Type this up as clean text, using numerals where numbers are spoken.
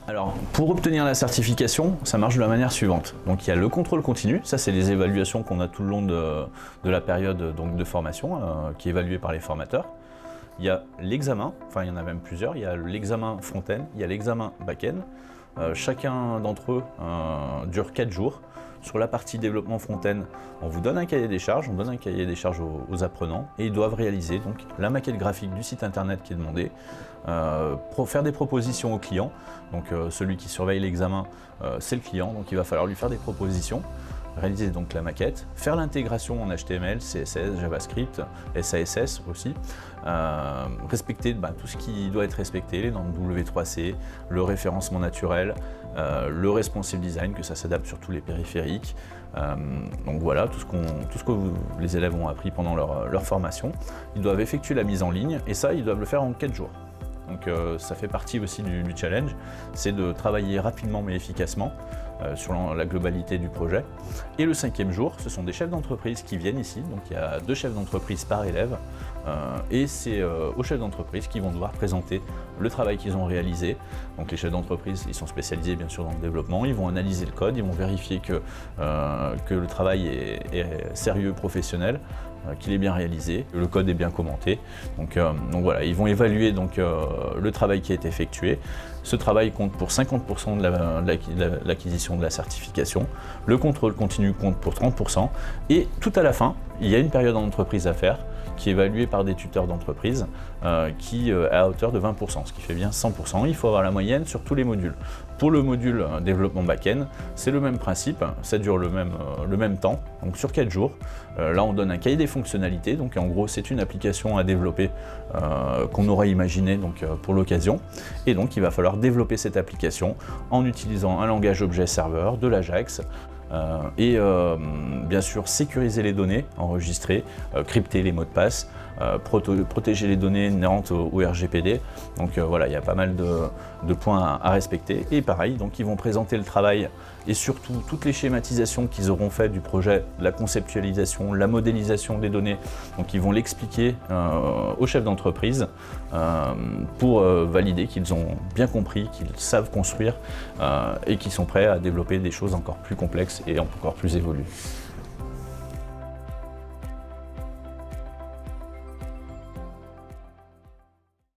Alors, pour obtenir la certification, ça marche de la manière suivante. Donc, il y a le contrôle continu, ça c'est les évaluations qu'on a tout le long de la période donc, de formation, qui est évaluée par les formateurs. Il y a l'examen, enfin il y en a même plusieurs, il y a l'examen front-end, il y a l'examen back-end. Chacun d'entre eux dure 4 jours. Sur la partie développement front-end, on vous donne un cahier des charges, on donne un cahier des charges aux apprenants et ils doivent réaliser donc, la maquette graphique du site internet qui est demandé, faire des propositions au client. Donc celui qui surveille l'examen, c'est le client, donc il va falloir lui faire des propositions, réaliser donc la maquette, faire l'intégration en HTML, CSS, JavaScript, SASS aussi, respecter tout ce qui doit être respecté, les normes W3C, le référencement naturel, le responsive design, que ça s'adapte sur tous les périphériques. Donc voilà, tout ce que les élèves ont appris pendant leur formation. Ils doivent effectuer la mise en ligne et ça, ils doivent le faire en 4 jours. Donc ça fait partie aussi du challenge, c'est de travailler rapidement mais efficacement sur la globalité du projet. Et le 5e jour, ce sont des chefs d'entreprise qui viennent ici, donc il y a 2 chefs d'entreprise par élève, et c'est aux chefs d'entreprise qui vont devoir présenter le travail qu'ils ont réalisé. Donc les chefs d'entreprise, ils sont spécialisés bien sûr dans le développement, ils vont analyser le code, ils vont vérifier que le travail est sérieux, professionnel, qu'il est bien réalisé, que le code est bien commenté. Donc voilà, ils vont évaluer donc, le travail qui a été effectué. Ce travail compte pour 50% de l'acquisition de la certification. Le contrôle continu compte pour 30%. Et tout à la fin, il y a une période en entreprise à faire qui est évaluée par des tuteurs d'entreprise qui est à hauteur de 20%, ce qui fait bien 100%. Il faut avoir la moyenne sur tous les modules. Pour le module développement back-end, c'est le même principe, ça dure le même temps, donc sur 4 jours. Là, on donne un cahier des fonctionnalités, donc en gros, c'est une application à développer qu'on aurait imaginé donc, pour l'occasion. Et donc, il va falloir développer cette application en utilisant un langage objet serveur, de l'Ajax, et bien sûr sécuriser les données enregistrées, crypter les mots de passe, protéger les données inhérentes au RGPD. Donc voilà, il y a pas mal de points à respecter. Et pareil, donc ils vont présenter le travail et surtout toutes les schématisations qu'ils auront fait du projet, la conceptualisation, la modélisation des données. Donc ils vont l'expliquer aux chefs d'entreprise pour valider qu'ils ont bien compris, qu'ils savent construire et qu'ils sont prêts à développer des choses encore plus complexes et encore plus évoluées.